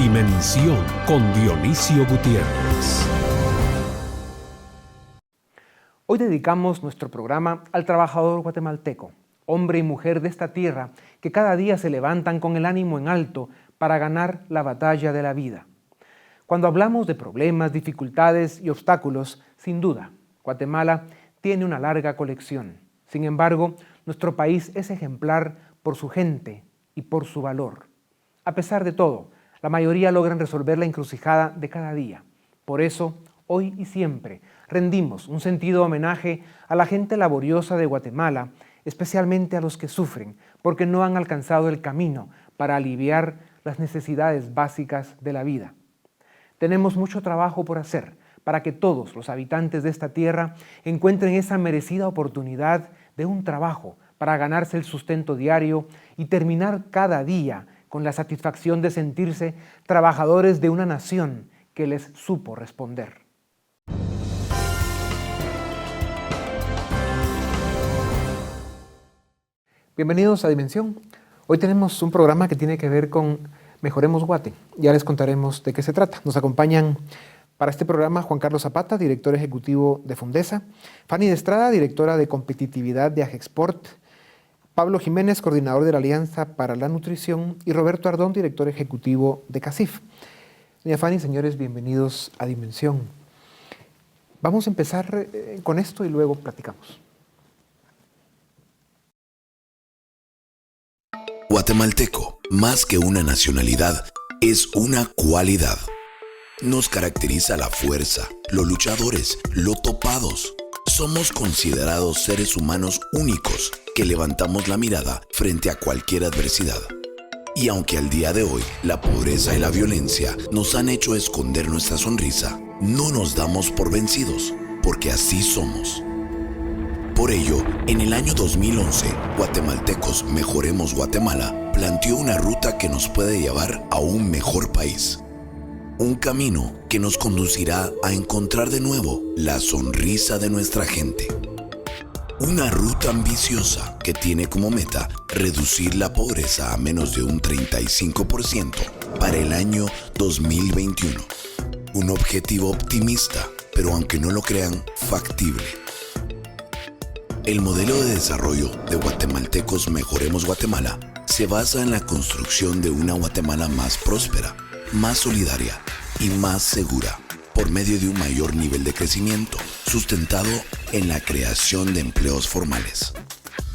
Dimensión con Dionisio Gutiérrez. Hoy dedicamos nuestro programa al trabajador guatemalteco, hombre y mujer de esta tierra que cada día se levantan con el ánimo en alto para ganar la batalla de la vida. Cuando hablamos de problemas, dificultades y obstáculos, sin duda, Guatemala tiene una larga colección. Sin embargo, nuestro país es ejemplar por su gente y por su valor. A pesar de todo, la mayoría logran resolver la encrucijada de cada día. Por eso, hoy y siempre, rendimos un sentido homenaje a la gente laboriosa de Guatemala, especialmente a los que sufren, porque no han alcanzado el camino para aliviar las necesidades básicas de la vida. Tenemos mucho trabajo por hacer para que todos los habitantes de esta tierra encuentren esa merecida oportunidad de un trabajo para ganarse el sustento diario y terminar cada día con la satisfacción de sentirse trabajadores de una nación que les supo responder. Bienvenidos a Dimensión. Hoy tenemos un programa que tiene que ver con Mejoremos Guate. Ya les contaremos de qué se trata. Nos acompañan para este programa Juan Carlos Zapata, director ejecutivo de Fundesa, Fanny de Estrada, directora de competitividad de Agexport, Pablo Jiménez, coordinador de la Alianza para la Nutrición, y Roberto Ardón, director ejecutivo de CACIF. Doña Fanny, señores, bienvenidos a Dimensión. Vamos a empezar con esto y luego platicamos. Guatemalteco, más que una nacionalidad, es una cualidad. Nos caracteriza la fuerza, los luchadores, los topados. Somos considerados seres humanos únicos que levantamos la mirada frente a cualquier adversidad. Y aunque al día de hoy la pobreza y la violencia nos han hecho esconder nuestra sonrisa, no nos damos por vencidos, porque así somos. Por ello, en el año 2011, Guatemaltecos Mejoremos Guatemala planteó una ruta que nos puede llevar a un mejor país. Un camino que nos conducirá a encontrar de nuevo la sonrisa de nuestra gente. Una ruta ambiciosa que tiene como meta reducir la pobreza a menos de un 35% para el año 2021. Un objetivo optimista, pero aunque no lo crean, factible. El modelo de desarrollo de Guatemaltecos Mejoremos Guatemala se basa en la construcción de una Guatemala más próspera, más solidaria y más segura, por medio de un mayor nivel de crecimiento, sustentado en la creación de empleos formales.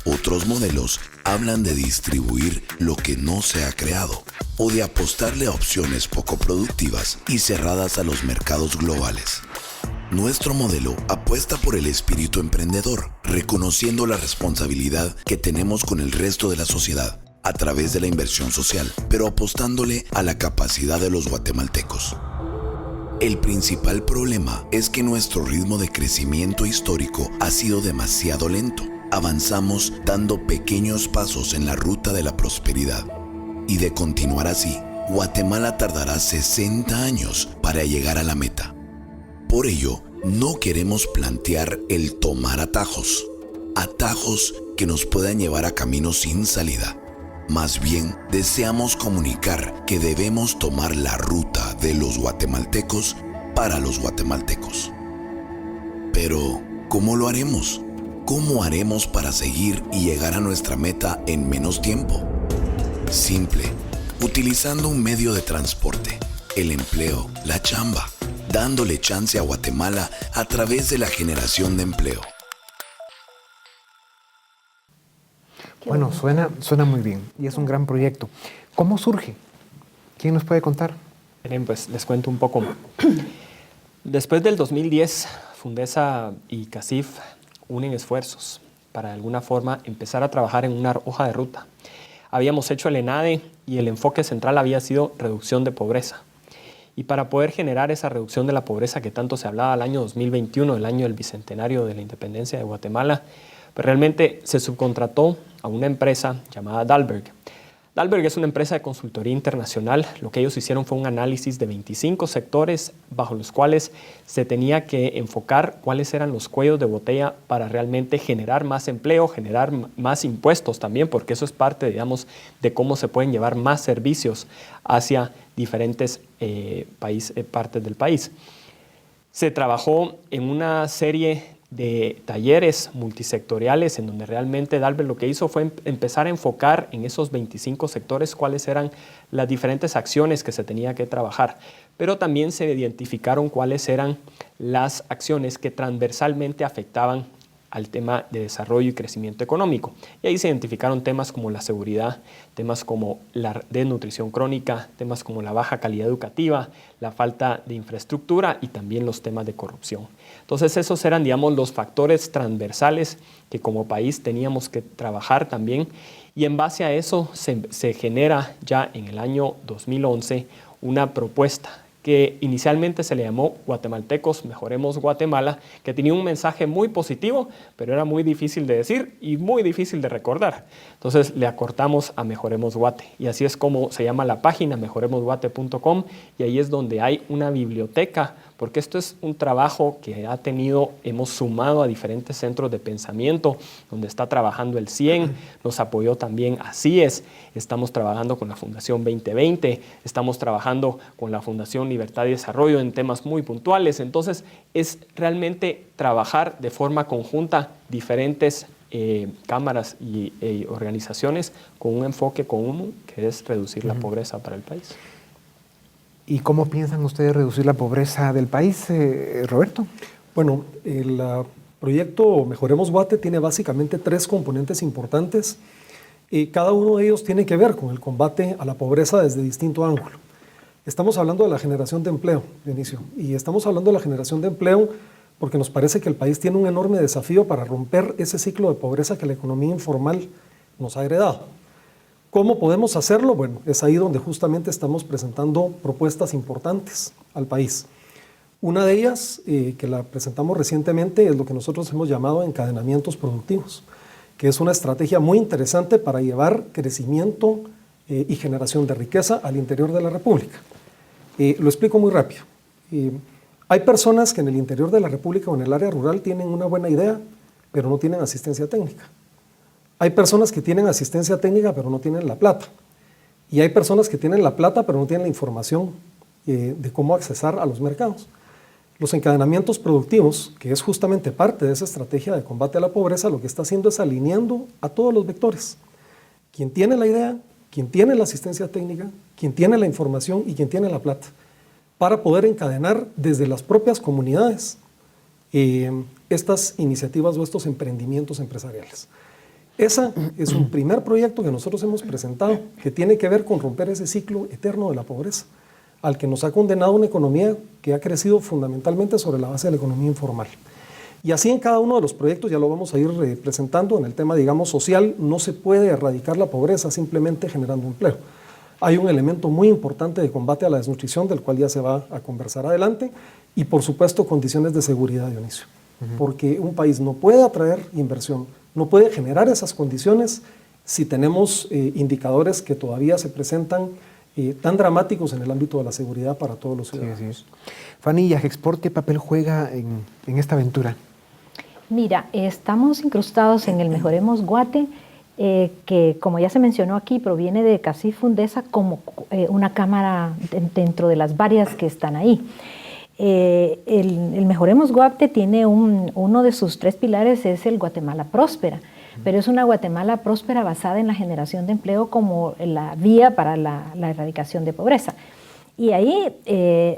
Otros modelos hablan de distribuir lo que no se ha creado, o de apostarle a opciones poco productivas y cerradas a los mercados globales. Nuestro modelo apuesta por el espíritu emprendedor, reconociendo la responsabilidad que tenemos con el resto de la sociedad a través de la inversión social, pero apostándole a la capacidad de los guatemaltecos. El principal problema es que nuestro ritmo de crecimiento histórico ha sido demasiado lento. Avanzamos dando pequeños pasos en la ruta de la prosperidad. Y de continuar así, Guatemala tardará 60 años para llegar a la meta. Por ello, no queremos plantear el tomar atajos que nos puedan llevar a caminos sin salida. Más bien, deseamos comunicar que debemos tomar la ruta de los guatemaltecos para los guatemaltecos. Pero, ¿cómo lo haremos? ¿Cómo haremos para seguir y llegar a nuestra meta en menos tiempo? Simple, utilizando un medio de transporte, el empleo, la chamba, dándole chance a Guatemala a través de la generación de empleo. Bueno, suena muy bien y es un gran proyecto. ¿Cómo surge? ¿Quién nos puede contar? Miren, pues les cuento un poco. Después del 2010, Fundesa y CACIF unen esfuerzos para de alguna forma empezar a trabajar en una hoja de ruta. Habíamos hecho el ENADE y el enfoque central había sido reducción de pobreza. Y para poder generar esa reducción de la pobreza que tanto se hablaba al año 2021, el año del bicentenario de la independencia de Guatemala, pues realmente se subcontrató a una empresa llamada Dalberg. Dalberg es una empresa de consultoría internacional. Lo que ellos hicieron fue un análisis de 25 sectores bajo los cuales se tenía que enfocar cuáles eran los cuellos de botella para realmente generar más empleo, generar más impuestos también, porque eso es parte, digamos, de cómo se pueden llevar más servicios hacia diferentes partes del país. Se trabajó en una serie de talleres multisectoriales en donde realmente Dalberg lo que hizo fue empezar a enfocar en esos 25 sectores cuáles eran las diferentes acciones que se tenía que trabajar, pero también se identificaron cuáles eran las acciones que transversalmente afectaban al tema de desarrollo y crecimiento económico. Y ahí se identificaron temas como la seguridad, temas como la desnutrición crónica, temas como la baja calidad educativa, la falta de infraestructura y también los temas de corrupción. Entonces esos eran, digamos, los factores transversales que como país teníamos que trabajar también, y en base a eso se genera ya en el año 2011 una propuesta que inicialmente se le llamó Guatemaltecos Mejoremos Guatemala, que tenía un mensaje muy positivo, pero era muy difícil de decir y muy difícil de recordar. Entonces le acortamos a Mejoremos Guate, y así es como se llama la página, mejoremosguate.com, y ahí es donde hay una biblioteca, porque esto es un trabajo que hemos sumado a diferentes centros de pensamiento, donde está trabajando el CIEN, nos apoyó también a CIES, estamos trabajando con la Fundación 2020, estamos trabajando con la Fundación Libertad y Desarrollo en temas muy puntuales. Entonces es realmente trabajar de forma conjunta diferentes cámaras y organizaciones con un enfoque común, que es reducir la pobreza para el país. ¿Y cómo piensan ustedes reducir la pobreza del país, Roberto? Bueno, el proyecto Mejoremos Guate tiene básicamente 3 componentes importantes, y cada uno de ellos tiene que ver con el combate a la pobreza desde distinto ángulo. Estamos hablando de la generación de empleo, Dionisio, y estamos hablando de la generación de empleo porque nos parece que el país tiene un enorme desafío para romper ese ciclo de pobreza que la economía informal nos ha heredado. ¿Cómo podemos hacerlo? Bueno, es ahí donde justamente estamos presentando propuestas importantes al país. Una de ellas, que la presentamos recientemente, es lo que nosotros hemos llamado encadenamientos productivos, que es una estrategia muy interesante para llevar crecimiento y generación de riqueza al interior de la República. Lo explico muy rápido. Hay personas que en el interior de la República o en el área rural tienen una buena idea, pero no tienen asistencia técnica. Hay personas que tienen asistencia técnica, pero no tienen la plata. Y hay personas que tienen la plata, pero no tienen la información de cómo accesar a los mercados. Los encadenamientos productivos, que es justamente parte de esa estrategia de combate a la pobreza, lo que está haciendo es alineando a todos los vectores. Quien tiene la idea, quien tiene la asistencia técnica, quien tiene la información y quien tiene la plata, para poder encadenar desde las propias comunidades estas iniciativas o estos emprendimientos empresariales. Ese es un primer proyecto que nosotros hemos presentado, que tiene que ver con romper ese ciclo eterno de la pobreza, al que nos ha condenado una economía que ha crecido fundamentalmente sobre la base de la economía informal. Y así en cada uno de los proyectos, ya lo vamos a ir presentando, en el tema, digamos, social, no se puede erradicar la pobreza simplemente generando empleo. Hay un elemento muy importante de combate a la desnutrición, del cual ya se va a conversar adelante, y por supuesto condiciones de seguridad, Dionisio. Porque un país no puede atraer inversión, no puede generar esas condiciones si tenemos indicadores que todavía se presentan tan dramáticos en el ámbito de la seguridad para todos los ciudadanos. Sí. Fanny, Yajexport, ¿qué papel juega en esta aventura? Mira, estamos incrustados en el Mejoremos Guate, que como ya se mencionó aquí, proviene de CACIF Fundesa como una cámara dentro de las varias que están ahí. El Mejoremos Guate tiene uno de sus 3 pilares, es el Guatemala Próspera, pero es una Guatemala próspera basada en la generación de empleo como la vía para la erradicación de pobreza. Y ahí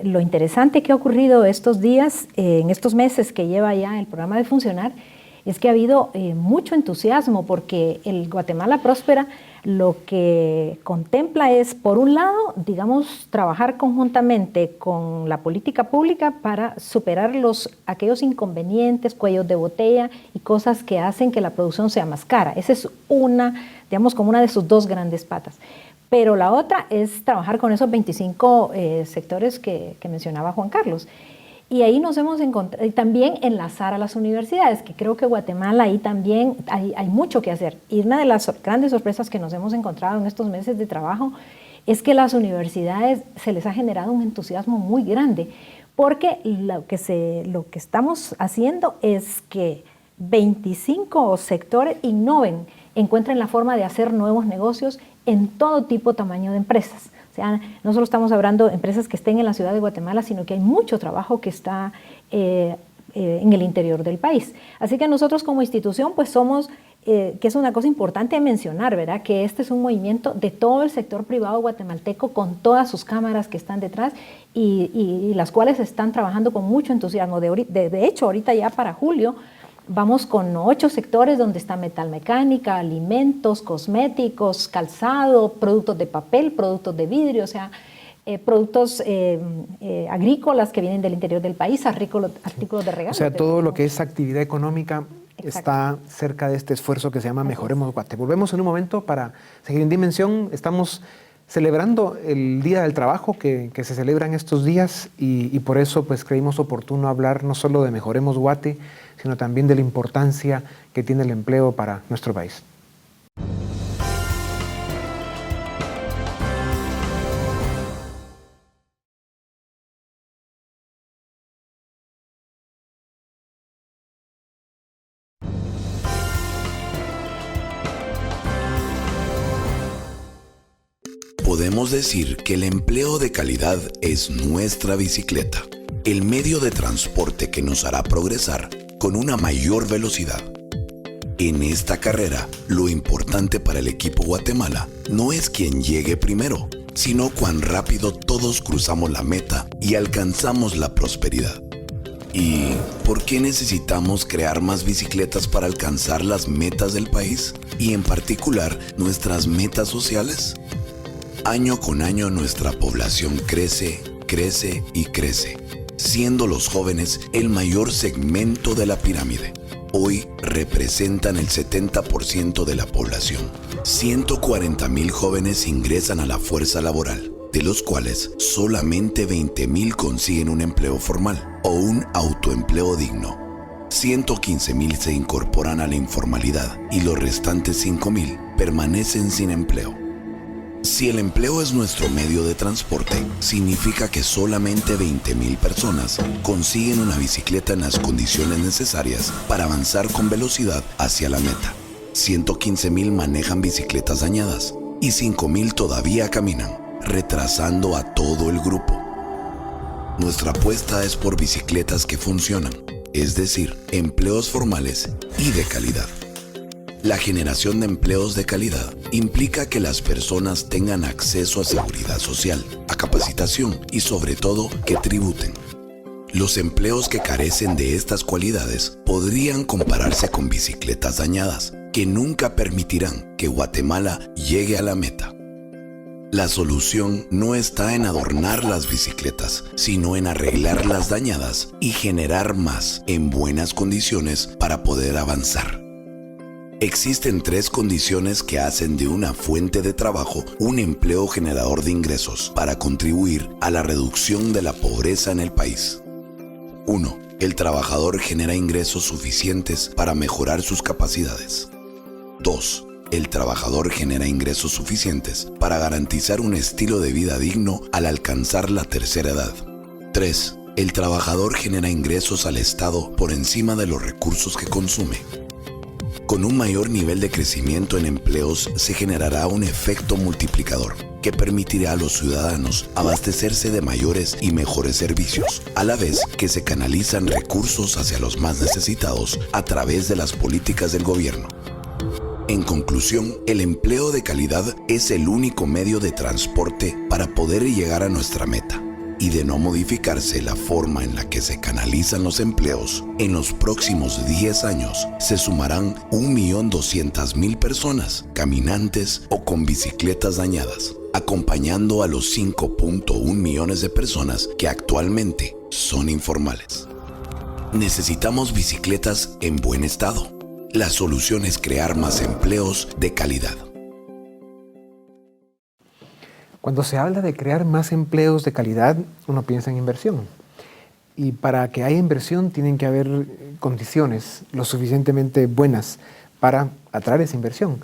lo interesante que ha ocurrido estos días, en estos meses que lleva ya el programa de funcionar, es que ha habido mucho entusiasmo, porque el Guatemala Próspera lo que contempla es, por un lado, digamos, trabajar conjuntamente con la política pública para superar aquellos inconvenientes, cuellos de botella y cosas que hacen que la producción sea más cara. Esa es digamos, como una de sus 2 grandes patas. Pero la otra es trabajar con esos 25 sectores que mencionaba Juan Carlos. Y ahí nos hemos encontrado, y también enlazar a las universidades, que creo que Guatemala ahí también hay mucho que hacer. Y una de las grandes sorpresas que nos hemos encontrado en estos meses de trabajo es que las universidades se les ha generado un entusiasmo muy grande, porque lo que estamos haciendo es que 25 sectores innoven, encuentren la forma de hacer nuevos negocios en todo tipo, tamaño de empresas. O sea, no solo estamos hablando de empresas que estén en la ciudad de Guatemala, sino que hay mucho trabajo que está en el interior del país. Así que nosotros como institución pues somos, que es una cosa importante mencionar, ¿verdad? Que este es un movimiento de todo el sector privado guatemalteco con todas sus cámaras que están detrás y las cuales están trabajando con mucho entusiasmo. De hecho, ahorita ya para julio vamos con 8 sectores donde está metalmecánica, alimentos, cosméticos, calzado, productos de papel, productos de vidrio, o sea, productos agrícolas que vienen del interior del país, artículos de regalo. O sea, todo lo que es actividad económica Exacto. está cerca de este esfuerzo que se llama Mejoremos Guate. Volvemos en un momento para seguir en Dimensión. Estamos celebrando el Día del Trabajo que se celebra en estos días y por eso pues creímos oportuno hablar no solo de Mejoremos Guate, sino también de la importancia que tiene el empleo para nuestro país. Podemos decir que el empleo de calidad es nuestra bicicleta, el medio de transporte que nos hará progresar con una mayor velocidad. En esta carrera, lo importante para el equipo Guatemala no es quién llegue primero, sino cuán rápido todos cruzamos la meta y alcanzamos la prosperidad. ¿Y por qué necesitamos crear más bicicletas para alcanzar las metas del país? Y en particular, nuestras metas sociales. Año con año nuestra población crece, crece y crece, siendo los jóvenes el mayor segmento de la pirámide. Hoy representan el 70% de la población. 140,000 jóvenes ingresan a la fuerza laboral, de los cuales solamente 20,000 consiguen un empleo formal o un autoempleo digno. 115,000 se incorporan a la informalidad y los restantes 5,000 permanecen sin empleo. Si el empleo es nuestro medio de transporte, significa que solamente 20,000 personas consiguen una bicicleta en las condiciones necesarias para avanzar con velocidad hacia la meta. 115,000 manejan bicicletas dañadas y 5,000 todavía caminan, retrasando a todo el grupo. Nuestra apuesta es por bicicletas que funcionan, es decir, empleos formales y de calidad. La generación de empleos de calidad implica que las personas tengan acceso a seguridad social, a capacitación y sobre todo que tributen. Los empleos que carecen de estas cualidades podrían compararse con bicicletas dañadas, que nunca permitirán que Guatemala llegue a la meta. La solución no está en adornar las bicicletas, sino en arreglar las dañadas y generar más en buenas condiciones para poder avanzar. Existen 3 condiciones que hacen de una fuente de trabajo un empleo generador de ingresos para contribuir a la reducción de la pobreza en el país. 1. El trabajador genera ingresos suficientes para mejorar sus capacidades. 2. El trabajador genera ingresos suficientes para garantizar un estilo de vida digno al alcanzar la tercera edad. 3. El trabajador genera ingresos al Estado por encima de los recursos que consume. Con un mayor nivel de crecimiento en empleos se generará un efecto multiplicador que permitirá a los ciudadanos abastecerse de mayores y mejores servicios, a la vez que se canalizan recursos hacia los más necesitados a través de las políticas del gobierno. En conclusión, el empleo de calidad es el único medio de transporte para poder llegar a nuestra meta. Y de no modificarse la forma en la que se canalizan los empleos, en los próximos 10 años se sumarán 1.200.000 personas, caminantes o con bicicletas dañadas, acompañando a los 5.1 millones de personas que actualmente son informales. Necesitamos bicicletas en buen estado. La solución es crear más empleos de calidad. Cuando se habla de crear más empleos de calidad, uno piensa en inversión. Y para que haya inversión tienen que haber condiciones lo suficientemente buenas para atraer esa inversión.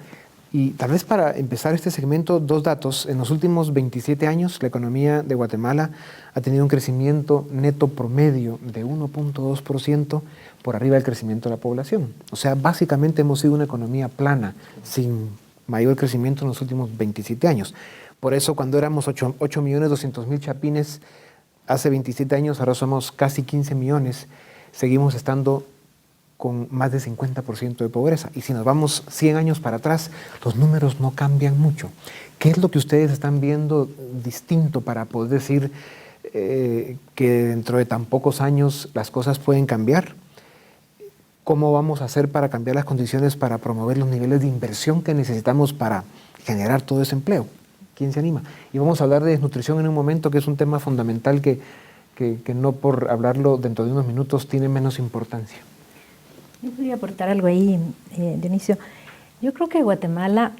Y tal vez para empezar este segmento, 2 datos. En los últimos 27 años, la economía de Guatemala ha tenido un crecimiento neto promedio de 1.2% por arriba del crecimiento de la población. O sea, básicamente hemos sido una economía plana, sin mayor crecimiento en los últimos 27 años. Por eso, cuando éramos 8.200.000 chapines hace 27 años, ahora somos casi 15 millones, seguimos estando con más de 50% de pobreza. Y si nos vamos 100 años para atrás, los números no cambian mucho. ¿Qué es lo que ustedes están viendo distinto para poder decir que dentro de tan pocos años las cosas pueden cambiar? ¿Cómo vamos a hacer para cambiar las condiciones para promover los niveles de inversión que necesitamos para generar todo ese empleo? ¿Quién se anima? Y vamos a hablar de desnutrición en un momento, que es un tema fundamental que no por hablarlo dentro de unos minutos tiene menos importancia. Yo podría aportar algo ahí, Dionisio. Yo creo que Guatemala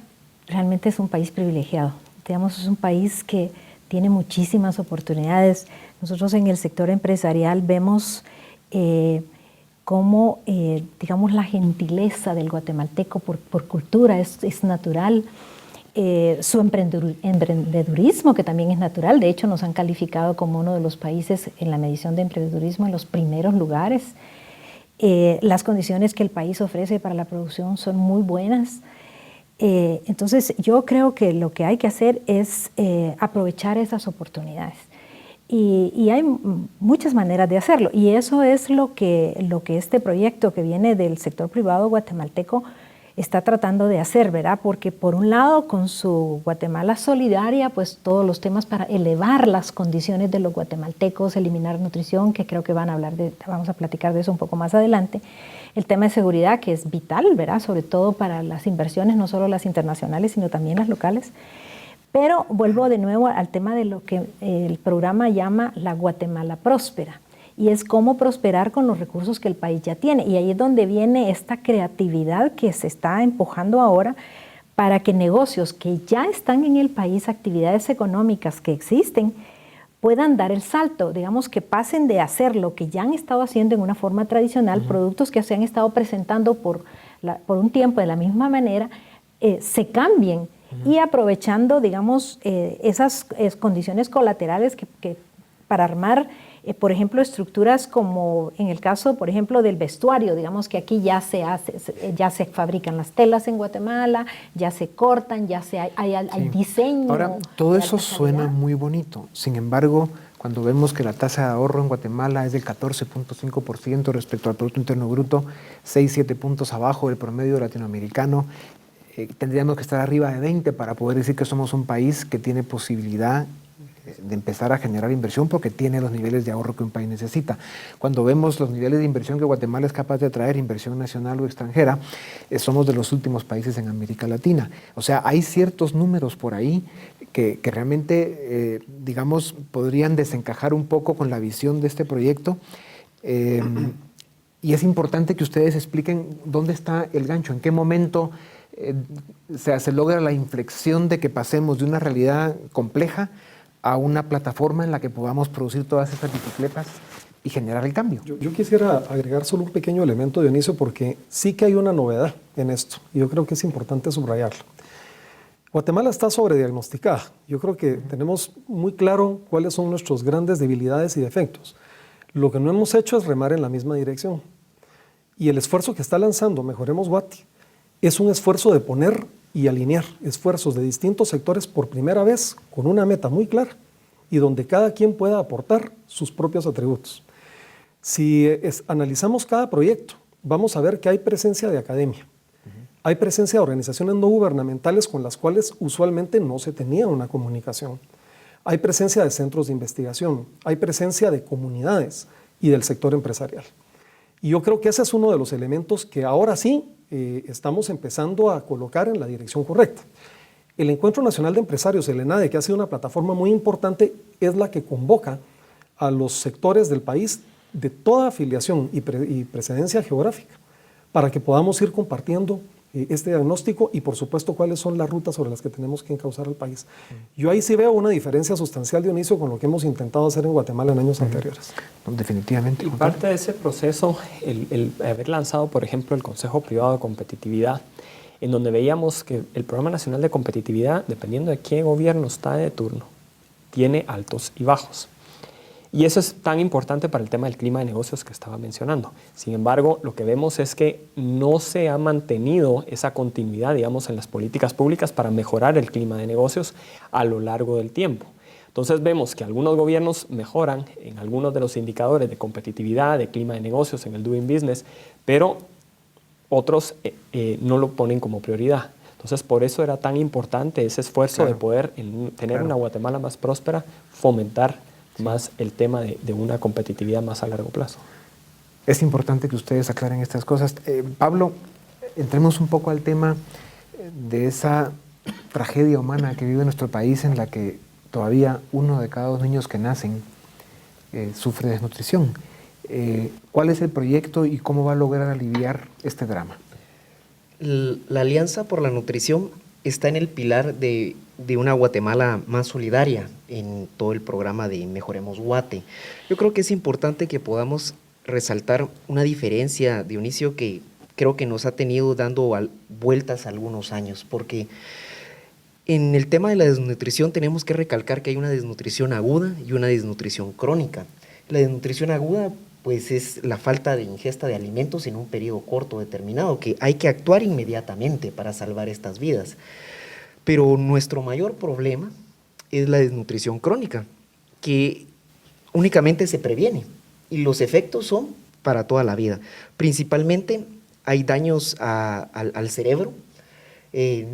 realmente es un país privilegiado. Digamos, es un país que tiene muchísimas oportunidades. Nosotros en el sector empresarial vemos cómo, digamos, la gentileza del guatemalteco por cultura es natural. Su emprendedurismo, que también es natural. De hecho, nos han calificado como uno de los países en la medición de emprendedurismo en los primeros lugares. Las condiciones que el país ofrece para la producción son muy buenas. Entonces, yo creo que lo que hay que hacer es aprovechar esas oportunidades. Y hay muchas maneras de hacerlo. Y eso es lo que este proyecto que viene del sector privado guatemalteco está tratando de hacer, ¿verdad? Porque por un lado, con su Guatemala Solidaria, pues todos los temas para elevar las condiciones de los guatemaltecos, eliminar nutrición, que creo que vamos a platicar de eso un poco más adelante. El tema de seguridad, que es vital, ¿verdad? Sobre todo para las inversiones, no solo las internacionales, sino también las locales. Pero vuelvo de nuevo al tema de lo que el programa llama la Guatemala Próspera. Y es cómo prosperar con los recursos que el país ya tiene. Y ahí es donde viene esta creatividad que se está empujando ahora para que negocios que ya están en el país, actividades económicas que existen, puedan dar el salto, digamos, que pasen de hacer lo que ya han estado haciendo en una forma tradicional, productos que se han estado presentando por un tiempo de la misma manera, se cambien y aprovechando, digamos, esas condiciones colaterales que para armar, por ejemplo, estructuras como en el caso, por ejemplo, del vestuario, digamos que aquí ya se fabrican las telas en Guatemala, ya se cortan, ya hay diseño. Ahora, todo eso suena muy bonito. Sin embargo, cuando vemos que la tasa de ahorro en Guatemala es del 14.5% respecto al Producto Interno Bruto, 6-7 puntos abajo del promedio latinoamericano, tendríamos que estar arriba de 20 para poder decir que somos un país que tiene posibilidad de empezar a generar inversión porque tiene los niveles de ahorro que un país necesita. Cuando vemos los niveles de inversión que Guatemala es capaz de atraer, inversión nacional o extranjera, somos de los últimos países en América Latina. O sea, hay ciertos números por ahí que realmente, digamos, podrían desencajar un poco con la visión de este proyecto. Y es importante que ustedes expliquen dónde está el gancho, en qué momento se logra la inflexión de que pasemos de una realidad compleja a una plataforma en la que podamos producir todas estas bicicletas y generar el cambio. Yo quisiera agregar solo un pequeño elemento, Dionisio, porque sí que hay una novedad en esto y yo creo que es importante subrayarlo. Guatemala está sobrediagnosticada. Yo creo que tenemos muy claro cuáles son nuestros grandes debilidades y defectos. Lo que no hemos hecho es remar en la misma dirección. Y el esfuerzo que está lanzando Mejoremos Guate es un esfuerzo de poner y alinear esfuerzos de distintos sectores por primera vez con una meta muy clara y donde cada quien pueda aportar sus propios atributos. Si analizamos cada proyecto, vamos a ver que hay presencia de academia, hay presencia de organizaciones no gubernamentales con las cuales usualmente no se tenía una comunicación, hay presencia de centros de investigación, hay presencia de comunidades y del sector empresarial. Y yo creo que ese es uno de los elementos que ahora sí estamos empezando a colocar en la dirección correcta. El Encuentro Nacional de Empresarios, el ENADE, que ha sido una plataforma muy importante, es la que convoca a los sectores del país de toda afiliación y precedencia geográfica para que podamos ir compartiendo este diagnóstico y por supuesto cuáles son las rutas sobre las que tenemos que encauzar al país. Yo ahí sí veo una diferencia sustancial, Dionisio, con lo que hemos intentado hacer en Guatemala en años anteriores. Definitivamente. Y parte de ese proceso, el haber lanzado, por ejemplo, el Consejo Privado de Competitividad, en donde veíamos que el Programa Nacional de Competitividad, dependiendo de qué gobierno está de turno, tiene altos y bajos. Y eso es tan importante para el tema del clima de negocios que estaba mencionando. Sin embargo, lo que vemos es que no se ha mantenido esa continuidad, digamos, en las políticas públicas para mejorar el clima de negocios a lo largo del tiempo. Entonces vemos que algunos gobiernos mejoran en algunos de los indicadores de competitividad, de clima de negocios, en el doing business, pero otros no lo ponen como prioridad. Entonces, por eso era tan importante ese esfuerzo de poder tener una Guatemala más próspera, fomentar más el tema de una competitividad más a largo plazo. Es importante que ustedes aclaren estas cosas. Pablo, entremos un poco al tema de esa tragedia humana que vive nuestro país, en la que todavía 1 de cada 2 niños que nacen sufre desnutrición. ¿Cuál es el proyecto y cómo va a lograr aliviar este drama? La Alianza por la Nutrición está en el pilar de una Guatemala más solidaria en todo el programa de Mejoremos Guate. Yo creo que es importante que podamos resaltar una diferencia, Dionisio, que creo que nos ha tenido dando vueltas algunos años, porque en el tema de la desnutrición tenemos que recalcar que hay una desnutrición aguda y una desnutrición crónica. La desnutrición aguda pues es la falta de ingesta de alimentos en un periodo corto determinado, que hay que actuar inmediatamente para salvar estas vidas. Pero nuestro mayor problema es la desnutrición crónica, que únicamente se previene y los efectos son para toda la vida. Principalmente hay daños al cerebro,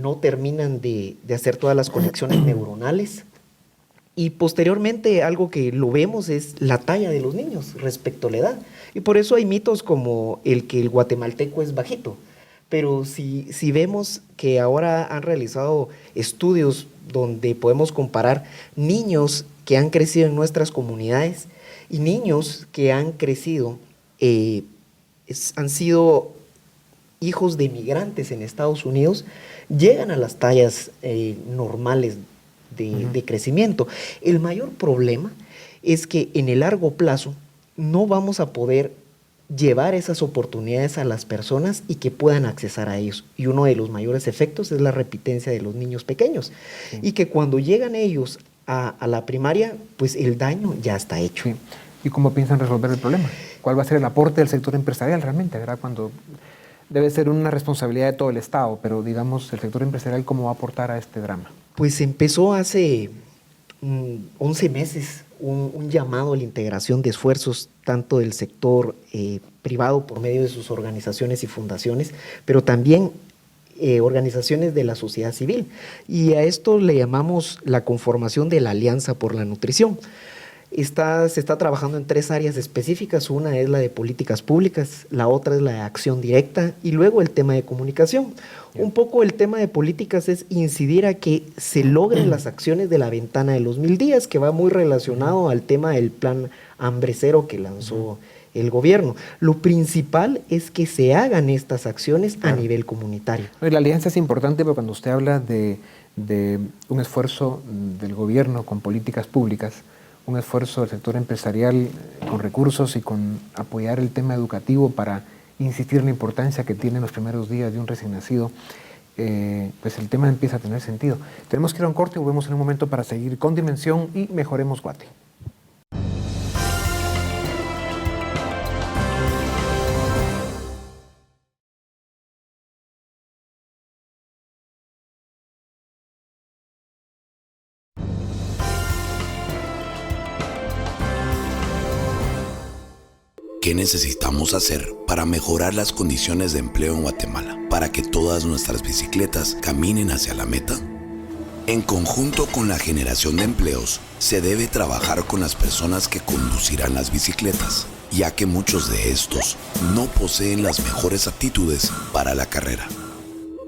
no terminan de hacer todas las conexiones neuronales. Y posteriormente algo que lo vemos es la talla de los niños respecto a la edad. Y por eso hay mitos como el que el guatemalteco es bajito. Pero si vemos que ahora han realizado estudios donde podemos comparar niños que han crecido en nuestras comunidades y niños que han crecido, han sido hijos de migrantes en Estados Unidos, llegan a las tallas normales de crecimiento. El mayor problema es que en el largo plazo no vamos a poder llevar esas oportunidades a las personas y que puedan accesar a ellos. Y uno de los mayores efectos es la repitencia de los niños pequeños. Sí. Y que cuando llegan ellos a la primaria, pues el daño ya está hecho. Sí. ¿Y cómo piensan resolver el problema? ¿Cuál va a ser el aporte del sector empresarial realmente, verdad? Cuando debe ser una responsabilidad de todo el Estado, pero digamos, el sector empresarial, ¿cómo va a aportar a este drama? Pues empezó hace 11 meses un llamado a la integración de esfuerzos tanto del sector privado por medio de sus organizaciones y fundaciones, pero también organizaciones de la sociedad civil. Y a esto le llamamos la conformación de la Alianza por la Nutrición. Se está trabajando en 3 áreas específicas. Una es la de políticas públicas, la otra es la de acción directa y luego el tema de comunicación. Un poco el tema de políticas es incidir a que se logren las acciones de la ventana de los 1000 días, que va muy relacionado al tema del plan Hambre Cero que lanzó el gobierno. Lo principal es que se hagan estas acciones a nivel comunitario. La alianza es importante porque cuando usted habla de un esfuerzo del gobierno con políticas públicas, un esfuerzo del sector empresarial con recursos y con apoyar el tema educativo para insistir en la importancia que tiene en los primeros días de un recién nacido, pues el tema empieza a tener sentido. Tenemos que ir a un corte y volvemos en un momento para seguir con Dimensión y Mejoremos Guate. ¿Qué necesitamos hacer para mejorar las condiciones de empleo en Guatemala para que todas nuestras bicicletas caminen hacia la meta? En conjunto con la generación de empleos, se debe trabajar con las personas que conducirán las bicicletas, ya que muchos de estos no poseen las mejores aptitudes para la carrera.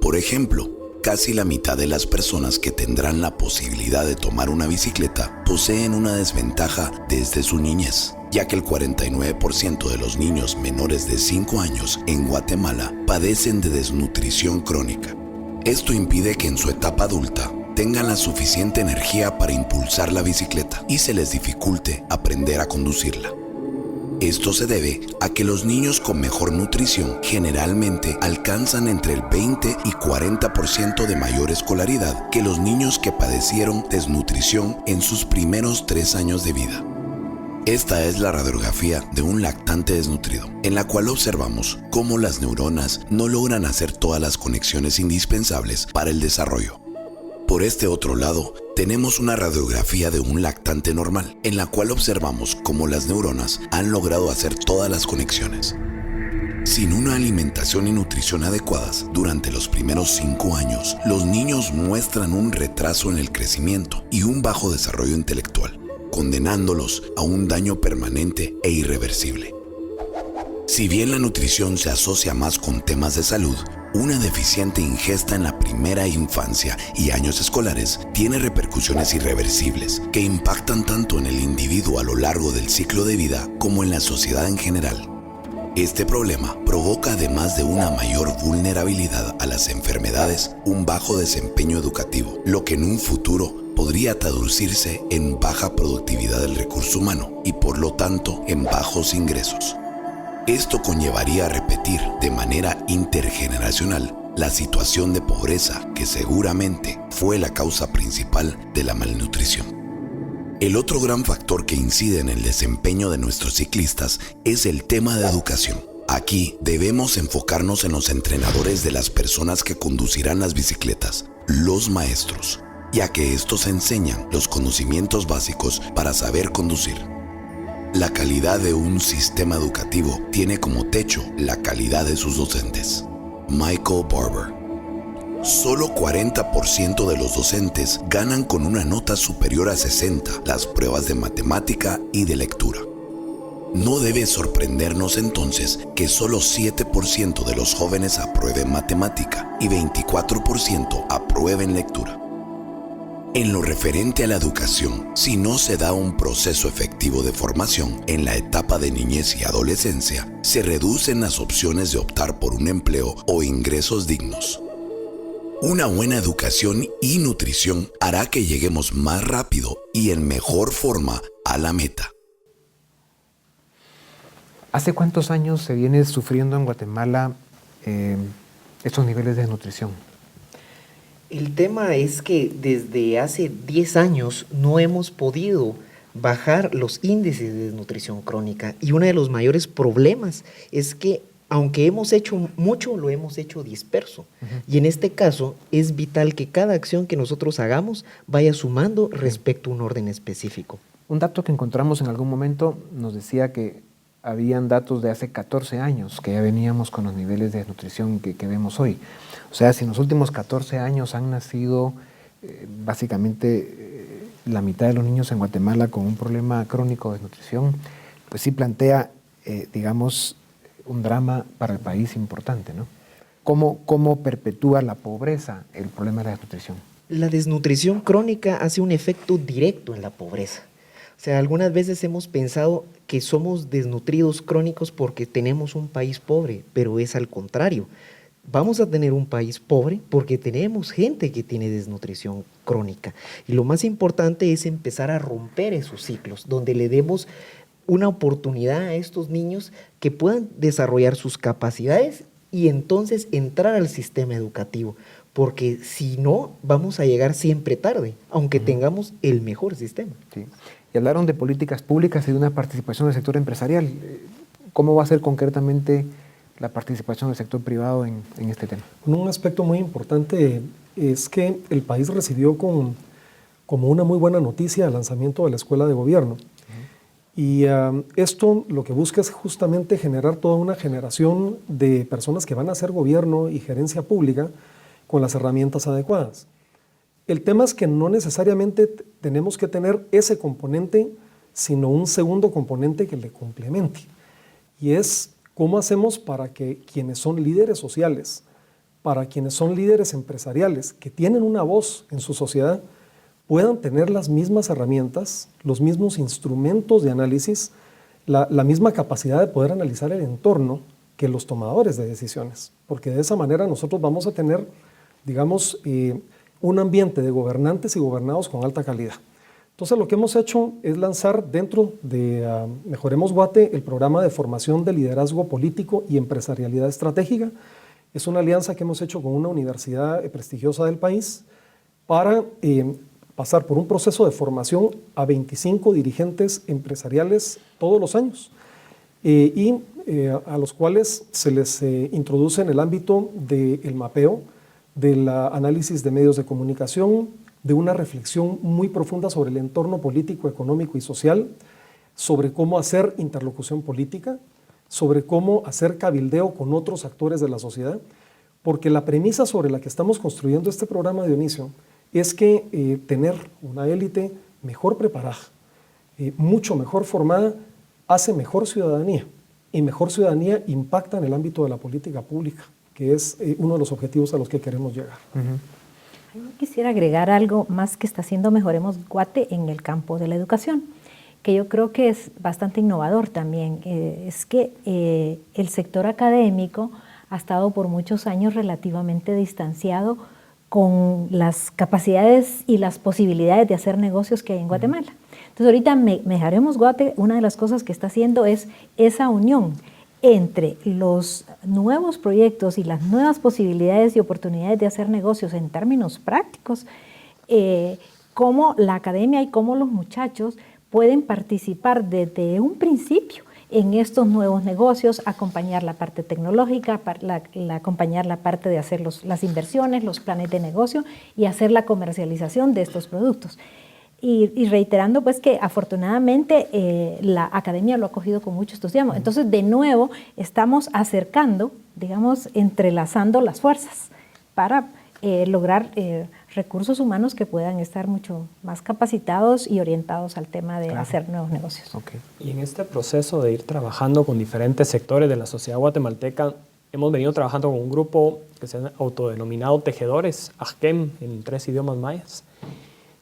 Por ejemplo, casi la mitad de las personas que tendrán la posibilidad de tomar una bicicleta poseen una desventaja desde su niñez, ya que el 49% de los niños menores de 5 años en Guatemala padecen de desnutrición crónica. Esto impide que en su etapa adulta tengan la suficiente energía para impulsar la bicicleta y se les dificulte aprender a conducirla. Esto se debe a que los niños con mejor nutrición generalmente alcanzan entre el 20 y 40% de mayor escolaridad que los niños que padecieron desnutrición en sus primeros 3 años de vida. Esta es la radiografía de un lactante desnutrido, en la cual observamos cómo las neuronas no logran hacer todas las conexiones indispensables para el desarrollo. Por este otro lado, tenemos una radiografía de un lactante normal, en la cual observamos cómo las neuronas han logrado hacer todas las conexiones. Sin una alimentación y nutrición adecuadas durante los primeros 5 años, los niños muestran un retraso en el crecimiento y un bajo desarrollo intelectual, condenándolos a un daño permanente e irreversible. Si bien la nutrición se asocia más con temas de salud, una deficiente ingesta en la primera infancia y años escolares tiene repercusiones irreversibles que impactan tanto en el individuo a lo largo del ciclo de vida como en la sociedad en general. Este problema provoca, además de una mayor vulnerabilidad a las enfermedades, un bajo desempeño educativo, lo que en un futuro podría traducirse en baja productividad del recurso humano y por lo tanto en bajos ingresos. Esto conllevaría a repetir de manera intergeneracional la situación de pobreza que seguramente fue la causa principal de la malnutrición. El otro gran factor que incide en el desempeño de nuestros ciclistas es el tema de educación. Aquí debemos enfocarnos en los entrenadores de las personas que conducirán las bicicletas, los maestros, ya que estos enseñan los conocimientos básicos para saber conducir. La calidad de un sistema educativo tiene como techo la calidad de sus docentes. Michael Barber. Solo 40% de los docentes ganan con una nota superior a 60 las pruebas de matemática y de lectura. No debe sorprendernos entonces que solo 7% de los jóvenes aprueben matemática y 24% aprueben lectura. En lo referente a la educación, si no se da un proceso efectivo de formación en la etapa de niñez y adolescencia, se reducen las opciones de optar por un empleo o ingresos dignos. Una buena educación y nutrición hará que lleguemos más rápido y en mejor forma a la meta. ¿Hace cuántos años se viene sufriendo en Guatemala estos niveles de desnutrición? El tema es que desde hace 10 años no hemos podido bajar los índices de desnutrición crónica y uno de los mayores problemas es que aunque hemos hecho mucho, lo hemos hecho disperso. Y en este caso es vital que cada acción que nosotros hagamos vaya sumando respecto a un orden específico. Un dato que encontramos en algún momento nos decía que habían datos de hace 14 años que ya veníamos con los niveles de desnutrición que vemos hoy. O sea, si en los últimos 14 años han nacido básicamente la mitad de los niños en Guatemala con un problema crónico de desnutrición, pues sí plantea, digamos, un drama para el país importante, ¿no? ¿Cómo perpetúa la pobreza el problema de la desnutrición? La desnutrición crónica hace un efecto directo en la pobreza. O sea, algunas veces hemos pensado que somos desnutridos crónicos porque tenemos un país pobre, pero es al contrario. Vamos a tener un país pobre porque tenemos gente que tiene desnutrición crónica. Y lo más importante es empezar a romper esos ciclos, donde le demos una oportunidad a estos niños que puedan desarrollar sus capacidades y entonces entrar al sistema educativo. Porque si no, vamos a llegar siempre tarde, aunque tengamos el mejor sistema. Sí. Y hablaron de políticas públicas y de una participación del sector empresarial. ¿Cómo va a ser concretamente la participación del sector privado en este tema? Un aspecto muy importante es que el país recibió como una muy buena noticia el lanzamiento de la Escuela de Gobierno. Y esto lo que busca es justamente generar toda una generación de personas que van a hacer gobierno y gerencia pública con las herramientas adecuadas. El tema es que no necesariamente tenemos que tener ese componente, sino un segundo componente que le complemente. Y es cómo hacemos para que quienes son líderes sociales, para quienes son líderes empresariales, que tienen una voz en su sociedad, puedan tener las mismas herramientas, los mismos instrumentos de análisis la misma capacidad de poder analizar el entorno que los tomadores de decisiones, porque de esa manera nosotros vamos a tener, digamos, un ambiente de gobernantes y gobernados con alta calidad. Entonces lo que hemos hecho es lanzar dentro de Mejoremos Guate el programa de formación de liderazgo político y empresarialidad estratégica. Es una alianza que hemos hecho con una universidad prestigiosa del país para pasar por un proceso de formación a 25 dirigentes empresariales todos los años a los cuales se les introduce en el ámbito del mapeo, del análisis de medios de comunicación, de una reflexión muy profunda sobre el entorno político, económico y social, sobre cómo hacer interlocución política, sobre cómo hacer cabildeo con otros actores de la sociedad, porque la premisa sobre la que estamos construyendo este programa, Dionisio, es que tener una élite mejor preparada, mucho mejor formada, hace mejor ciudadanía, y mejor ciudadanía impacta en el ámbito de la política pública, que es uno de los objetivos a los que queremos llegar. Yo quisiera agregar algo más que está haciendo Mejoremos Guate en el campo de la educación, que yo creo que es bastante innovador también. Es que el sector académico ha estado por muchos años relativamente distanciado con las capacidades y las posibilidades de hacer negocios que hay en Guatemala. Entonces ahorita Mejoremos Guate, una de las cosas que está haciendo es esa unión entre los nuevos proyectos y las nuevas posibilidades y oportunidades de hacer negocios en términos prácticos, cómo la academia y cómo los muchachos pueden participar desde un principio en estos nuevos negocios, acompañar la parte tecnológica, acompañar la parte de hacer las inversiones, los planes de negocio y hacer la comercialización de estos productos. Y reiterando pues que afortunadamente la academia lo ha acogido con mucho entusiasmo. Entonces de nuevo estamos acercando, digamos, entrelazando las fuerzas para lograr recursos humanos que puedan estar mucho más capacitados y orientados al tema de hacer nuevos negocios. Okay. Y en este proceso de ir trabajando con diferentes sectores de la sociedad guatemalteca, hemos venido trabajando con un grupo que se ha autodenominado Tejedores, AJKEM, en 3 idiomas mayas.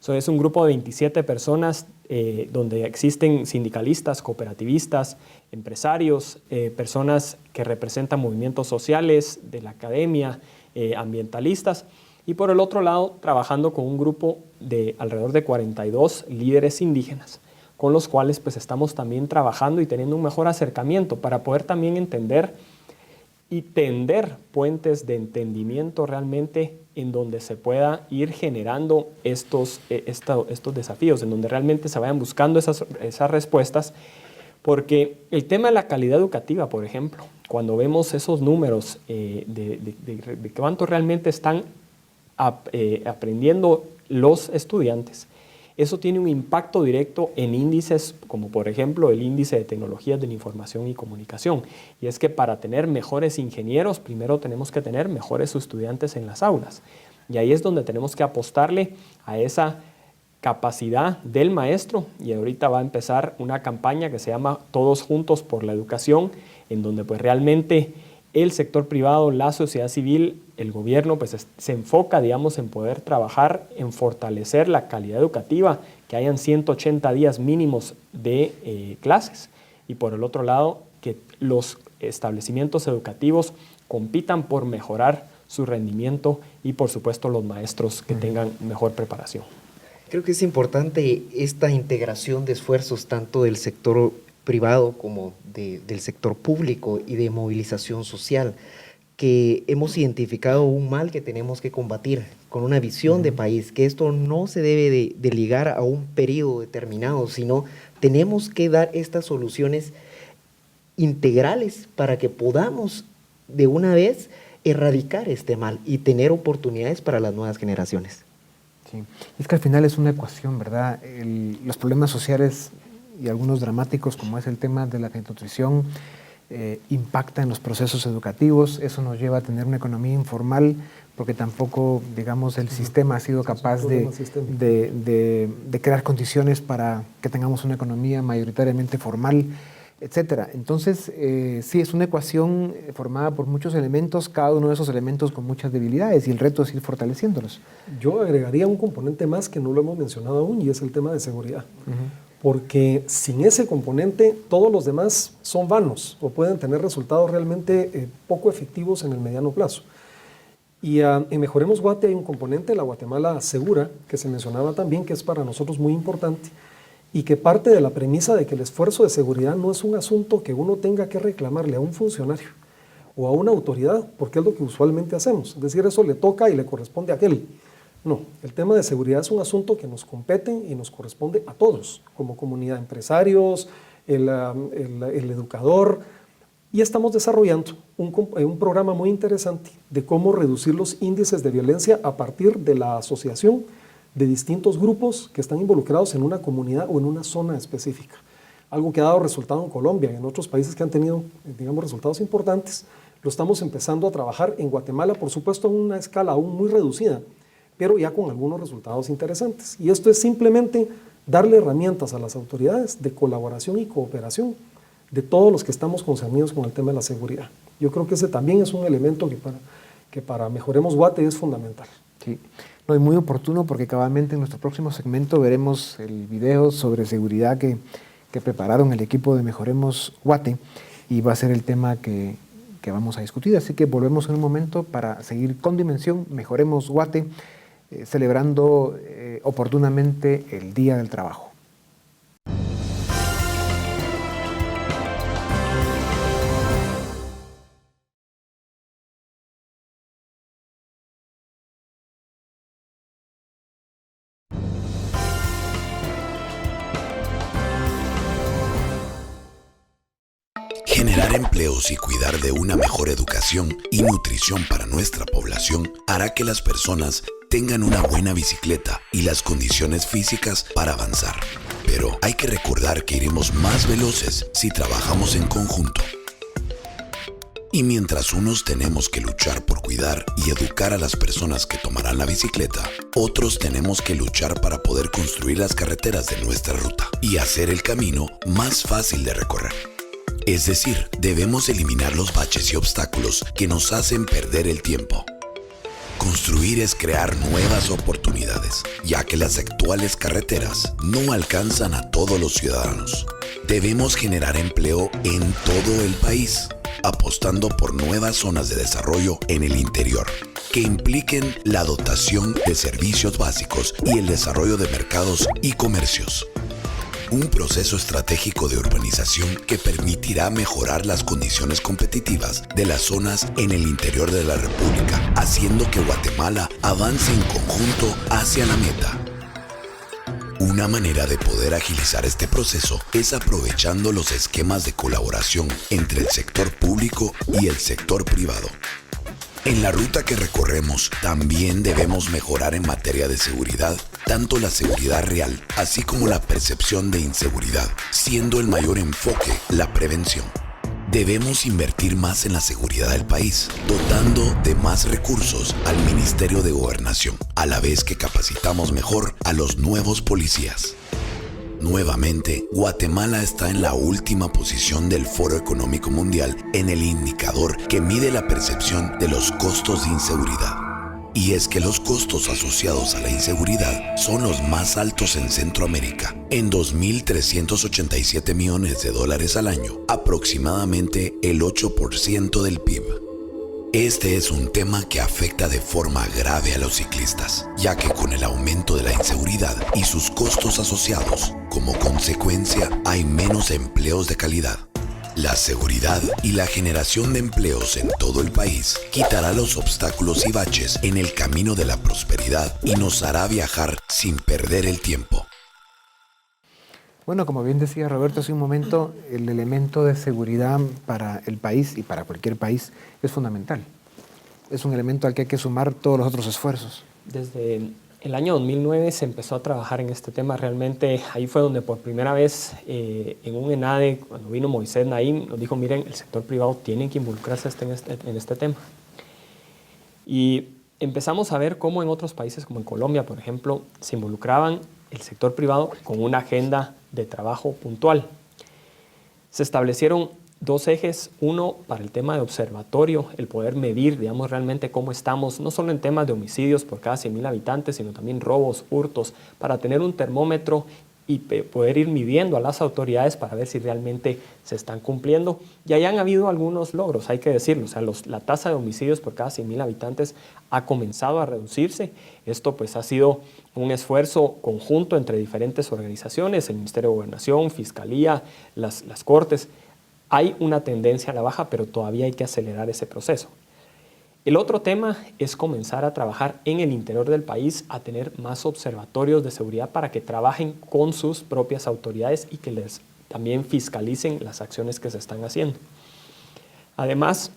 Es un grupo de 27 personas donde existen sindicalistas, cooperativistas, empresarios, personas que representan movimientos sociales de la academia, ambientalistas, y por el otro lado trabajando con un grupo de alrededor de 42 líderes indígenas, con los cuales pues estamos también trabajando y teniendo un mejor acercamiento para poder también entender y tender puentes de entendimiento realmente en donde se pueda ir generando estos desafíos, en donde realmente se vayan buscando esas respuestas, porque el tema de la calidad educativa, por ejemplo, cuando vemos esos números de cuánto realmente están aprendiendo los estudiantes, eso tiene un impacto directo en índices como por ejemplo el índice de tecnologías de la información y comunicación. Y es que para tener mejores ingenieros, primero tenemos que tener mejores estudiantes en las aulas. Y ahí es donde tenemos que apostarle a esa capacidad del maestro. Y ahorita va a empezar una campaña que se llama Todos Juntos por la Educación, en donde pues realmente el sector privado, la sociedad civil, el gobierno, pues se enfoca, digamos, en poder trabajar, en fortalecer la calidad educativa, que hayan 180 días mínimos de clases. Y por el otro lado, que los establecimientos educativos compitan por mejorar su rendimiento y, por supuesto, los maestros que tengan mejor preparación. Creo que es importante esta integración de esfuerzos tanto del sector privado como del sector público y de movilización social, que hemos identificado un mal que tenemos que combatir con una visión de país, que esto no se debe de ligar a un periodo determinado, sino tenemos que dar estas soluciones integrales para que podamos de una vez erradicar este mal y tener oportunidades para las nuevas generaciones. Sí, es que al final es una ecuación, ¿verdad? Los problemas sociales y algunos dramáticos, como es el tema de la desnutrición, impacta en los procesos educativos. Eso nos lleva a tener una economía informal, porque tampoco, digamos, el sistema ha sido capaz de crear condiciones para que tengamos una economía mayoritariamente formal, etcétera. Entonces, sí, es una ecuación formada por muchos elementos, cada uno de esos elementos con muchas debilidades, y el reto es ir fortaleciéndolos. Yo agregaría un componente más que no lo hemos mencionado aún, y es el tema de seguridad. porque sin ese componente todos los demás son vanos o pueden tener resultados realmente poco efectivos en el mediano plazo. Y en Mejoremos Guate hay un componente, la Guatemala Segura, que se mencionaba también, que es para nosotros muy importante y que parte de la premisa de que el esfuerzo de seguridad no es un asunto que uno tenga que reclamarle a un funcionario o a una autoridad, porque es lo que usualmente hacemos. Es decir, eso le toca y le corresponde a aquel. No, el tema de seguridad es un asunto que nos compete y nos corresponde a todos, como comunidad, empresarios, el educador, y estamos desarrollando un programa muy interesante de cómo reducir los índices de violencia a partir de la asociación de distintos grupos que están involucrados en una comunidad o en una zona específica. Algo que ha dado resultado en Colombia y en otros países que han tenido, digamos, resultados importantes. Lo estamos empezando a trabajar en Guatemala, por supuesto, a una escala aún muy reducida, pero ya con algunos resultados interesantes. Y esto es simplemente darle herramientas a las autoridades de colaboración y cooperación de todos los que estamos concernidos con el tema de la seguridad. Yo creo que ese también es un elemento que para Mejoremos Guate es fundamental. Sí, no, y muy oportuno porque cabalmente en nuestro próximo segmento veremos el video sobre seguridad que prepararon el equipo de Mejoremos Guate y va a ser el tema que vamos a discutir. Así que volvemos en un momento para seguir con Dimensión Mejoremos Guate, celebrando oportunamente el Día del Trabajo. Generar empleos y cuidar de una mejor educación y nutrición para nuestra población hará que las personas tengan una buena bicicleta y las condiciones físicas para avanzar. Pero hay que recordar que iremos más veloces si trabajamos en conjunto. Y mientras unos tenemos que luchar por cuidar y educar a las personas que tomarán la bicicleta, otros tenemos que luchar para poder construir las carreteras de nuestra ruta y hacer el camino más fácil de recorrer. Es decir, debemos eliminar los baches y obstáculos que nos hacen perder el tiempo. Construir es crear nuevas oportunidades, ya que las actuales carreteras no alcanzan a todos los ciudadanos. Debemos generar empleo en todo el país, apostando por nuevas zonas de desarrollo en el interior, que impliquen la dotación de servicios básicos y el desarrollo de mercados y comercios. Un proceso estratégico de urbanización que permitirá mejorar las condiciones competitivas de las zonas en el interior de la República, haciendo que Guatemala avance en conjunto hacia la meta. Una manera de poder agilizar este proceso es aprovechando los esquemas de colaboración entre el sector público y el sector privado. En la ruta que recorremos también debemos mejorar en materia de seguridad, tanto la seguridad real, así como la percepción de inseguridad, siendo el mayor enfoque la prevención. Debemos invertir más en la seguridad del país, dotando de más recursos al Ministerio de Gobernación, a la vez que capacitamos mejor a los nuevos policías. Nuevamente, Guatemala está en la última posición del Foro Económico Mundial en el indicador que mide la percepción de los costos de inseguridad. Y es que los costos asociados a la inseguridad son los más altos en Centroamérica, en $2.387 millones al año, aproximadamente el 8% del PIB. Este es un tema que afecta de forma grave a los ciclistas, ya que con el aumento de la inseguridad y sus costos asociados, como consecuencia hay menos empleos de calidad. La seguridad y la generación de empleos en todo el país quitará los obstáculos y baches en el camino de la prosperidad y nos hará viajar sin perder el tiempo. Bueno, como bien decía Roberto hace un momento, el elemento de seguridad para el país y para cualquier país es fundamental. Es un elemento al que hay que sumar todos los otros esfuerzos. Desde el año 2009 se empezó a trabajar en este tema. Realmente ahí fue donde por primera vez en un ENADE, cuando vino Moisés Naim, nos dijo, miren, el sector privado tiene que involucrarse en este tema. Y empezamos a ver cómo en otros países, como en Colombia, por ejemplo, se involucraban el sector privado con una agenda de trabajo puntual. Se establecieron dos ejes, uno para el tema de observatorio, el poder medir, digamos, realmente cómo estamos, no solo en temas de homicidios por cada 100.000 habitantes, sino también robos, hurtos, para tener un termómetro y poder ir midiendo a las autoridades para ver si realmente se están cumpliendo. Y ahí han habido algunos logros, hay que decirlo. O sea, la tasa de homicidios por cada 100,000 habitantes ha comenzado a reducirse. Esto pues ha sido un esfuerzo conjunto entre diferentes organizaciones, el Ministerio de Gobernación, Fiscalía, las Cortes. Hay una tendencia a la baja, pero todavía hay que acelerar ese proceso. El otro tema es comenzar a trabajar en el interior del país, a tener más observatorios de seguridad para que trabajen con sus propias autoridades y que les también fiscalicen las acciones que se están haciendo. Además,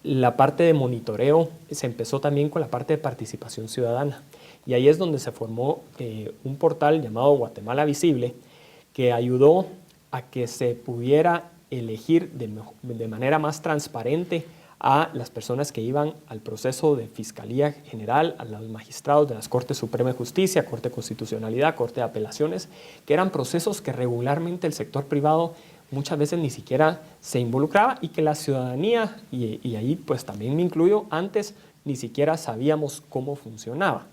la parte de monitoreo se empezó también con la parte de participación ciudadana. Y ahí es donde se formó un portal llamado Guatemala Visible, que ayudó a que se pudiera elegir de manera más transparente a las personas que iban al proceso de Fiscalía General, a los magistrados de las Cortes Suprema de Justicia, Corte de Constitucionalidad, Corte de Apelaciones, que eran procesos que regularmente el sector privado muchas veces ni siquiera se involucraba y que la ciudadanía, y ahí pues también me incluyo, antes ni siquiera sabíamos cómo funcionaba.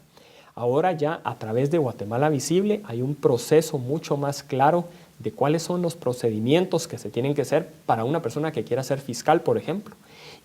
Ahora ya a través de Guatemala Visible hay un proceso mucho más claro de cuáles son los procedimientos que se tienen que hacer para una persona que quiera ser fiscal, por ejemplo,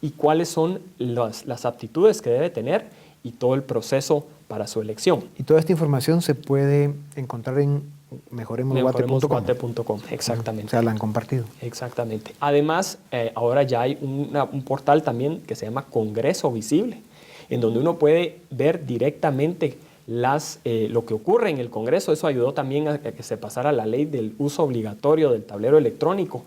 y cuáles son las aptitudes que debe tener y todo el proceso para su elección. Y toda esta información se puede encontrar en mejoremosguate.com. Exactamente. O sea, la han compartido. Exactamente. Además, ahora ya hay un portal también que se llama Congreso Visible, en donde uno puede ver directamente lo que ocurre en el Congreso. Eso ayudó también a que se pasara la ley del uso obligatorio del tablero electrónico,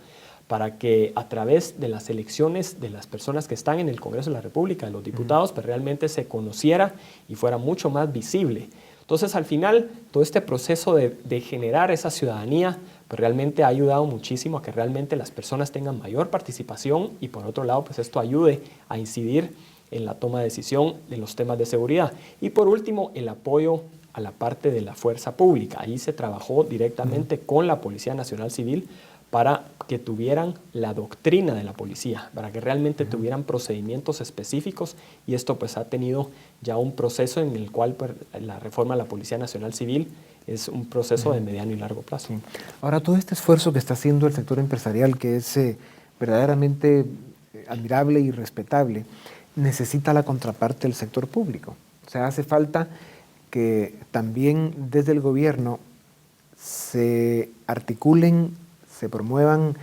para que a través de las elecciones de las personas que están en el Congreso de la República, de los diputados, pues realmente se conociera y fuera mucho más visible. Entonces, al final, todo este proceso de generar esa ciudadanía, pues realmente ha ayudado muchísimo a que realmente las personas tengan mayor participación y, por otro lado, pues esto ayude a incidir en la toma de decisión de los temas de seguridad. Y por último, el apoyo a la parte de la fuerza pública. Ahí se trabajó directamente con la Policía Nacional Civil para que tuvieran la doctrina de la policía, para que realmente tuvieran procedimientos específicos, y esto pues ha tenido ya un proceso en el cual pues, la reforma de la Policía Nacional Civil es un proceso de mediano y largo plazo. Sí. Ahora, todo este esfuerzo que está haciendo el sector empresarial, que es verdaderamente admirable y respetable, necesita la contraparte del sector público. O sea, hace falta que también desde el gobierno se articulen, se promuevan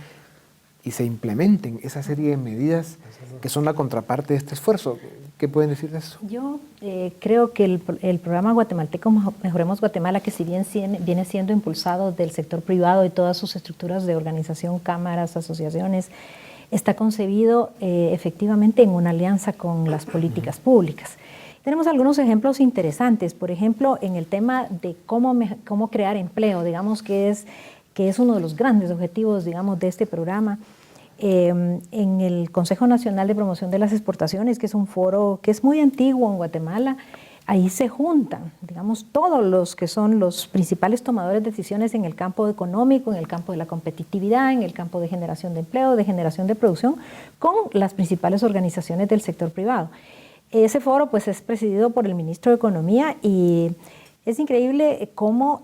y se implementen esa serie de medidas que son la contraparte de este esfuerzo. ¿Qué pueden decir de eso? Yo creo que el programa guatemalteco Mejoremos Guatemala, que si bien viene siendo impulsado del sector privado y todas sus estructuras de organización, cámaras, asociaciones, está concebido efectivamente en una alianza con las políticas públicas. Tenemos algunos ejemplos interesantes, por ejemplo, en el tema de cómo crear empleo, digamos que es uno de los grandes objetivos, digamos, de este programa. En el Consejo Nacional de Promoción de las Exportaciones, que es un foro que es muy antiguo en Guatemala, ahí se juntan, digamos, todos los que son los principales tomadores de decisiones en el campo económico, en el campo de la competitividad, en el campo de generación de empleo, de generación de producción, con las principales organizaciones del sector privado. Ese foro pues es presidido por el ministro de Economía y es increíble cómo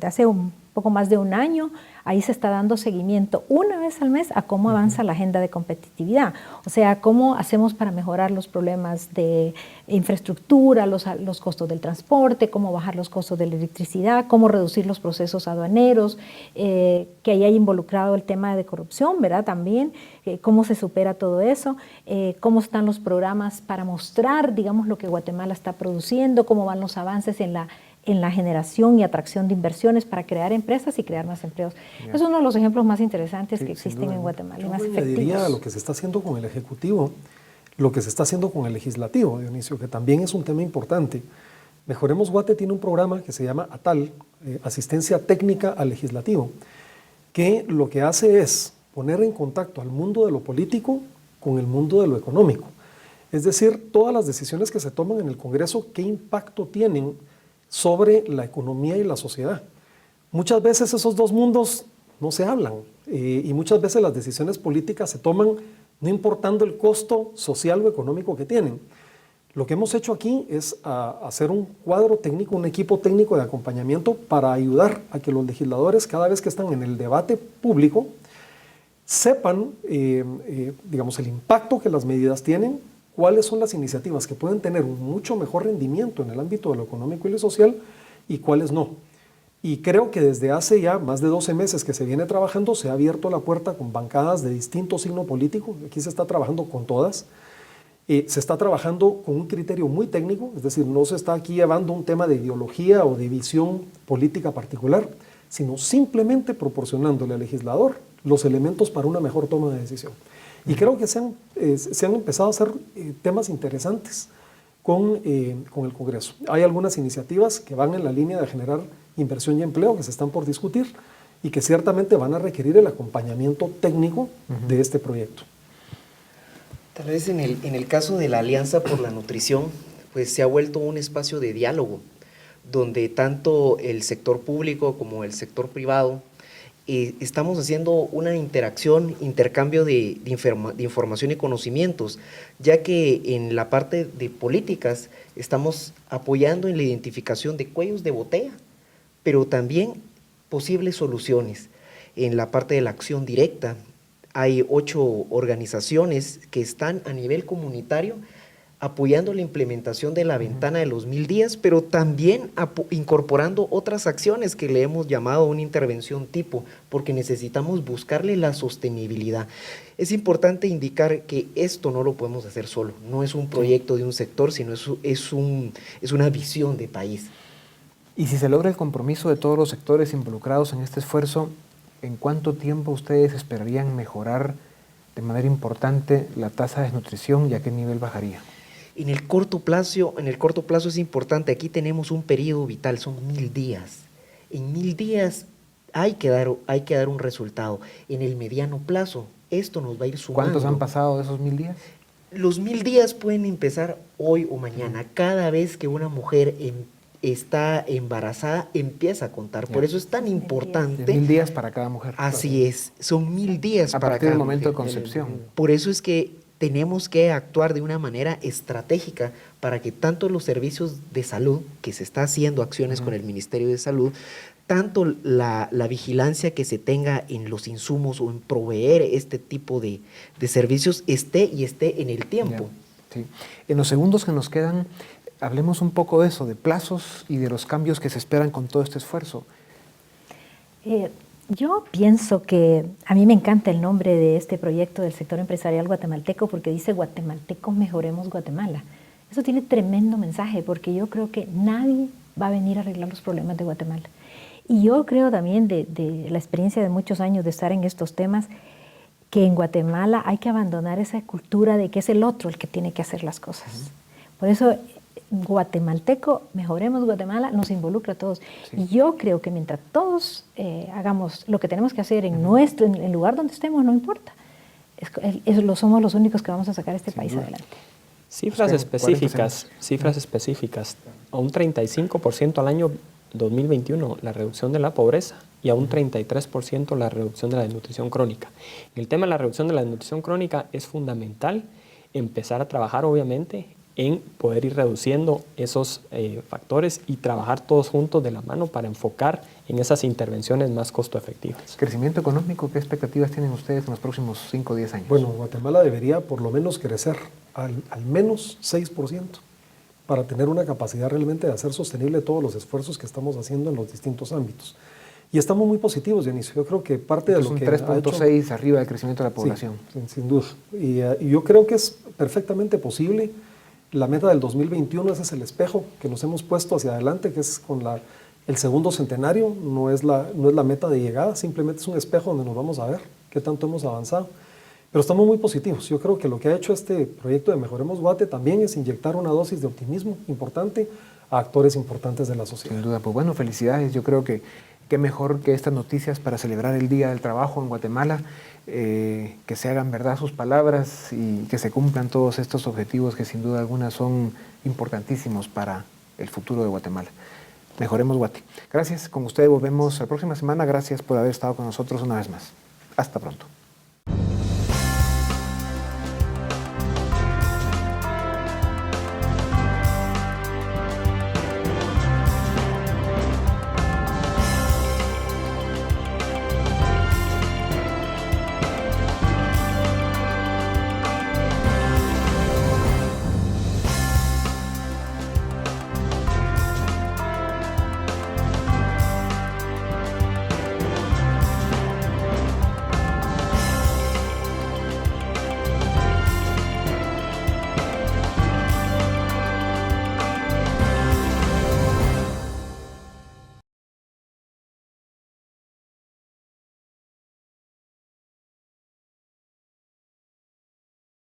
hace un poco más de un año ahí se está dando seguimiento una vez al mes a cómo avanza la agenda de competitividad, o sea, cómo hacemos para mejorar los problemas de infraestructura, los costos del transporte, cómo bajar los costos de la electricidad, cómo reducir los procesos aduaneros, que ahí hay involucrado el tema de corrupción, ¿verdad? También, cómo se supera todo eso, cómo están los programas para mostrar, digamos, lo que Guatemala está produciendo, cómo van los avances en la generación y atracción de inversiones para crear empresas y crear más empleos. Yeah. Es uno de los ejemplos más interesantes que existen en Guatemala y más efectivos. Yo diría lo que se está haciendo con el Ejecutivo, lo que se está haciendo con el Legislativo, Dionisio, que también es un tema importante. Mejoremos Guate tiene un programa que se llama ATAL, Asistencia Técnica al Legislativo, que lo que hace es poner en contacto al mundo de lo político con el mundo de lo económico. Es decir, todas las decisiones que se toman en el Congreso, ¿qué impacto tienen sobre la economía y la sociedad? Muchas veces esos dos mundos no se hablan y muchas veces las decisiones políticas se toman no importando el costo social o económico que tienen. Lo que hemos hecho aquí es hacer un cuadro técnico, un equipo técnico de acompañamiento para ayudar a que los legisladores, cada vez que están en el debate público, sepan, digamos, el impacto que las medidas tienen, cuáles son las iniciativas que pueden tener un mucho mejor rendimiento en el ámbito de lo económico y lo social y cuáles no. Y creo que desde hace ya más de 12 meses que se viene trabajando, se ha abierto la puerta con bancadas de distinto signo político. Aquí se está trabajando con todas. Se está trabajando con un criterio muy técnico, es decir, no se está aquí llevando un tema de ideología o de visión política particular, sino simplemente proporcionándole al legislador los elementos para una mejor toma de decisión. Y creo que se han empezado a hacer temas interesantes con el Congreso. Hay algunas iniciativas que van en la línea de generar inversión y empleo que se están por discutir y que ciertamente van a requerir el acompañamiento técnico de este proyecto. Tal vez en el caso de la Alianza por la Nutrición, pues se ha vuelto un espacio de diálogo, donde tanto el sector público como el sector privado estamos haciendo una intercambio de información y conocimientos, ya que en la parte de políticas estamos apoyando en la identificación de cuellos de botella, pero también posibles soluciones. En la parte de la acción directa, hay 8 organizaciones que están a nivel comunitario apoyando la implementación de la ventana de los 1000 días, pero también incorporando otras acciones que le hemos llamado una intervención tipo, porque necesitamos buscarle la sostenibilidad. Es importante indicar que esto no lo podemos hacer solo, no es un proyecto de un sector, sino es una visión de país. Y si se logra el compromiso de todos los sectores involucrados en este esfuerzo, ¿en cuánto tiempo ustedes esperarían mejorar de manera importante la tasa de desnutrición y a qué nivel bajaría? En el corto plazo es importante, aquí tenemos un periodo vital, son 1000 días. En 1000 días hay que dar un resultado. En el mediano plazo, esto nos va a ir sumando. ¿Cuántos han pasado de esos 1000 días? Los 1000 días pueden empezar hoy o mañana. Cada vez que una mujer está embarazada, empieza a contar. Por eso es tan importante. 1000 días para cada mujer. Así es, son 1000 días a para partir cada del momento mujer. de concepción. Por eso es que tenemos que actuar de una manera estratégica para que tanto los servicios de salud, que se está haciendo acciones con el Ministerio de Salud, tanto la vigilancia que se tenga en los insumos o en proveer este tipo de servicios esté en el tiempo. Sí. En los segundos que nos quedan, hablemos un poco de eso, de plazos y de los cambios que se esperan con todo este esfuerzo. Yo pienso que a mí me encanta el nombre de este proyecto del sector empresarial guatemalteco porque dice guatemaltecos mejoremos Guatemala. Eso tiene tremendo mensaje porque yo creo que nadie va a venir a arreglar los problemas de Guatemala. Y yo creo también de la experiencia de muchos años de estar en estos temas, que en Guatemala hay que abandonar esa cultura de que es el otro el que tiene que hacer las cosas. Por eso guatemalteco, mejoremos Guatemala, nos involucra a todos. Sí. Y yo creo que mientras todos hagamos lo que tenemos que hacer en el lugar donde estemos, no importa. Somos los únicos que vamos a sacar este país adelante. Cifras específicas. A un 35% al año 2021 la reducción de la pobreza y a un 33% la reducción de la desnutrición crónica. En el tema de la reducción de la desnutrición crónica es fundamental empezar a trabajar, obviamente, en poder ir reduciendo esos factores y trabajar todos juntos de la mano para enfocar en esas intervenciones más costo efectivas. ¿Crecimiento económico? ¿Qué expectativas tienen ustedes en los próximos 5 o 10 años? Bueno, Guatemala debería por lo menos crecer al menos 6% para tener una capacidad realmente de hacer sostenible todos los esfuerzos que estamos haciendo en los distintos ámbitos. Y estamos muy positivos, Dionisio. Yo creo que parte de lo que es un 3.6 arriba del crecimiento de la población. Sí, sin duda. Y yo creo que es perfectamente posible. La meta del 2021, ese es el espejo que nos hemos puesto hacia adelante, que es con el segundo centenario, no es la meta de llegada, simplemente es un espejo donde nos vamos a ver qué tanto hemos avanzado. Pero estamos muy positivos. Yo creo que lo que ha hecho este proyecto de Mejoremos Guate también es inyectar una dosis de optimismo importante a actores importantes de la sociedad. Sin duda, pues bueno, felicidades. Yo creo que qué mejor que estas noticias para celebrar el Día del Trabajo en Guatemala, que se hagan verdad sus palabras y que se cumplan todos estos objetivos que sin duda alguna son importantísimos para el futuro de Guatemala. Mejoremos Guate. Gracias, con ustedes volvemos la próxima semana. Gracias por haber estado con nosotros una vez más. Hasta pronto.